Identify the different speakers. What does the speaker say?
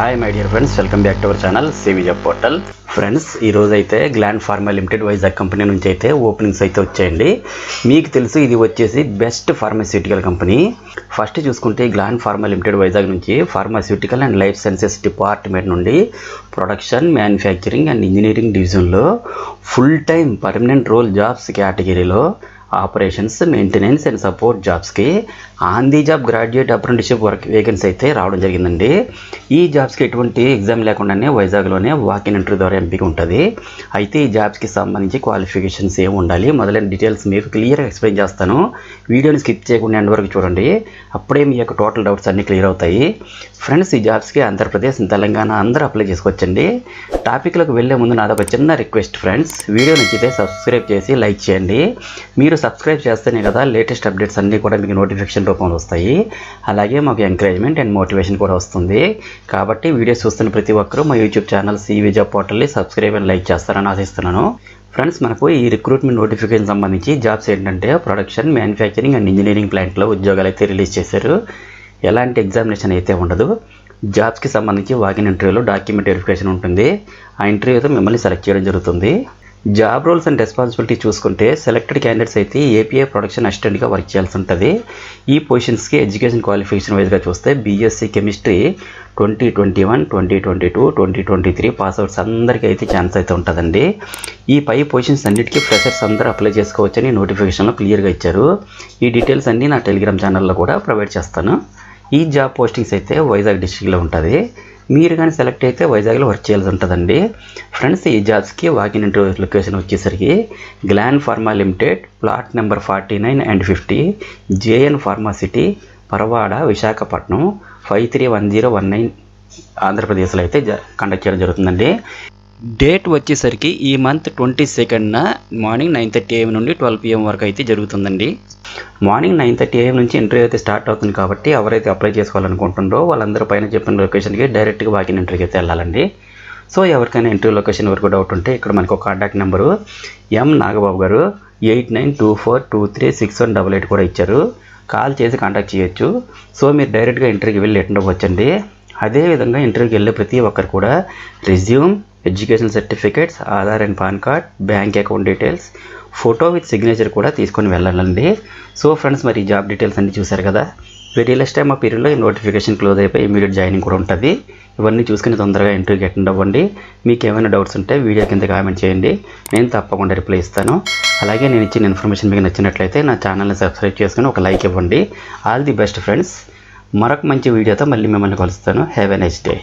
Speaker 1: Hi my dear friends, welcome back to our channel CV job portal. Friends, ఈరోజు అయితే Gland Pharma Limited Vizag company నుంచి అయితే openings అయితే వచ్చాయండి. మీకు తెలుసు ఇది వచ్చేసి బెస్ట్ ఫార్మాస్యూటికల్ కంపెనీ. ఫస్ట్ చూసుకుంటే గ్లాండ్ ఫార్మా లిమిటెడ్ వైజాగ్ నుంచి pharmaceutical and life sciences department నుండి ప్రొడక్షన్, మ్యానుఫ్యాక్చరింగ్ అండ్ ఇంజనీరింగ్ డివిజన్లో full time permanent role jobs కేటగిరీలో ఆపరేషన్స్, మెయింటెనెన్స్ అండ్ సపోర్ట్ జాబ్స్కి on the job graduate apprenticeship work vacancy అయితే రావడం జరిగిందండి. ఈ జాబ్స్కి ఎటువంటి ఎగ్జామ్ లేకుండానే వైజాగ్లోనే వాకిన్ ఇంటర్వ్యూ ద్వారా ఎంపిక ఉంటుంది. అయితే ఈ జాబ్స్కి సంబంధించి క్వాలిఫికేషన్స్ ఏమి ఉండాలి మొదలైన డీటెయిల్స్ మీకు క్లియర్గా ఎక్స్ప్లెయిన్ చేస్తాను. వీడియోని స్కిప్ చేయకుండా ఎండ్ వరకు చూడండి, అప్పుడే మీ యొక్క టోటల్ డౌట్స్ అన్నీ క్లియర్ అవుతాయి. ఫ్రెండ్స్, ఈ జాబ్స్కి ఆంధ్రప్రదేశ్, తెలంగాణ అందరూ అప్లై చేసుకోవచ్చండి. టాపిక్లకు వెళ్ళే ముందు నాదొక చిన్న రిక్వెస్ట్ ఫ్రెండ్స్, వీడియో నచ్చితే సబ్స్క్రైబ్ చేసి లైక్ చేయండి. మీరు సబ్స్క్రైబ్ చేస్తేనే కదా లేటెస్ట్ అప్డేట్స్ అన్నీ కూడా మీకు నోటిఫికేషన్ రూపంలో వస్తాయి. అలాగే మాకు ఎంకరేజ్మెంట్ అండ్ మోటివేషన్ కూడా వస్తుంది. కాబట్టి వీడియోస్ చూస్తున్న ప్రతి ఒక్కరూ మా యూట్యూబ్ ఛానల్ సివి జాబ్ పోర్టల్ని సబ్స్క్రైబ్ అండ్ లైక్ చేస్తారని ఆశిస్తున్నాను. ఫ్రెండ్స్, మనకు ఈ రిక్రూట్మెంట్ నోటిఫికేషన్ సంబంధించి జాబ్స్ ఏంటంటే ప్రొడక్షన్, మ్యానుఫ్యాక్చరింగ్ అండ్ ఇంజనీరింగ్ ప్లాంట్లో ఉద్యోగాలు అయితే రిలీజ్ చేశారు. ఎలాంటి ఎగ్జామినేషన్ అయితే ఉండదు. జాబ్స్కి సంబంధించి వాకిన్ ఇంటర్వ్యూలో డాక్యుమెంట్ వెరిఫికేషన్ ఉంటుంది. ఆ ఇంటర్వ్యూతో మిమ్మల్ని సెలెక్ట్ చేయడం జరుగుతుంది. జాబ్ రోల్స్ అండ్ రెస్పాన్సిబిలిటీ చూసుకుంటే సెలెక్టెడ్ క్యాండిడేట్స్ అయితే ఏపీఐ ప్రొడక్షన్ అసిస్టెంట్గా వర్క్ చేయాల్సి ఉంటుంది. ఈ పొజిషన్స్కి ఎడ్యుకేషన్ క్వాలిఫికేషన్ వైజ్గా చూస్తే బీఎస్సీ కెమిస్ట్రీ 2021, 2022, 2023 పాస్అవుట్స్ అందరికీ అయితే ఛాన్స్ అయితే ఉంటుందండి. ఈ పై పొజిషన్స్ అన్నిటికీ ఫ్రెషర్స్ అందరూ అప్లై చేసుకోవచ్చని నోటిఫికేషన్లో క్లియర్గా ఇచ్చారు. ఈ డీటెయిల్స్ అన్నీ నా టెలిగ్రామ్ ఛానల్లో కూడా ప్రొవైడ్ చేస్తాను. ఈ జాబ్ పోస్టింగ్స్ అయితే వైజాగ్ డిస్ట్రిక్ట్లో ఉంటుంది. మీరు కానీ సెలెక్ట్ అయితే వైజాగ్లో వర్క్ చేయాల్సి ఉంటుందండి. ఫ్రెండ్స్, ఈ జాబ్స్కి వాకిన్ ఇంటర్వ్యూ లొకేషన్ వచ్చేసరికి Gland Pharma Limited, plot number 49 and 50, J N pharma city, Paravada, Visakhapatnam 531019 ఆంధ్రప్రదేశ్లో అయితే కండక్ట్ చేయడం జరుగుతుందండి. డేట్ వచ్చేసరికి ఈ మంత్ 22న మార్నింగ్ 9:30 AM నుండి 12 PM వరకు అయితే జరుగుతుందండి. మార్నింగ్ 9:30 AM నుంచి ఇంటర్వ్యూ అయితే స్టార్ట్ అవుతుంది. కాబట్టి ఎవరైతే అప్లై చేసుకోవాలనుకుంటుందో వాళ్ళందరూ పైన చెప్పిన లొకేషన్కి డైరెక్ట్గా వాకిన్ ఇంటర్వ్యూకి అయితే వెళ్ళాలండి. సో ఎవరికైనా ఇంటర్వ్యూ లొకేషన్ వరకు డౌట్ ఉంటే ఇక్కడ మనకు ఒక కాంటాక్ట్ నెంబరు ఎం నాగబాబు గారు 8924236188 కూడా ఇచ్చారు. కాల్ చేసి కాంటాక్ట్ చేయొచ్చు. సో మీరు డైరెక్ట్గా ఇంటర్వ్యూకి వెళ్ళి అటెండ్ అవ్వచ్చండి. అదేవిధంగా ఇంటర్వ్యూకి వెళ్ళే ప్రతి ఒక్కరు కూడా resume, education certificates, Aadhaar and pan card, bank account details, photo with signature కూడా తీసుకొని వెళ్ళాలండి. సో ఫ్రెండ్స్, మరి ఈ జాబ్ డీటెయిల్స్ అన్నీ చూశారు కదా. వెరీ లెస్ టైమ్ ఆ పీరియడ్లో ఈ నోటిఫికేషన్ క్లోజ్ అయిపోయి ఇమీడియట్ జాయినింగ్ కూడా ఉంటుంది. ఇవన్నీ చూసుకుని తొందరగా ఇంటర్వ్యూకి అటెండ్ అవ్వండి. మీకు ఏమైనా డౌట్స్ ఉంటే వీడియో కింద కామెంట్ చేయండి, నేను తప్పకుండా రిప్లై ఇస్తాను. అలాగే నేను ఇచ్చిన ఇన్ఫర్మేషన్ మీకు నచ్చినట్లయితే నా ఛానల్ని సబ్స్క్రైబ్ చేసుకుని ఒక లైక్ ఇవ్వండి. All the best friends. మరొక మంచి వీడియోతో మళ్ళీ మిమ్మల్ని కలుస్తాను. Have a nice day.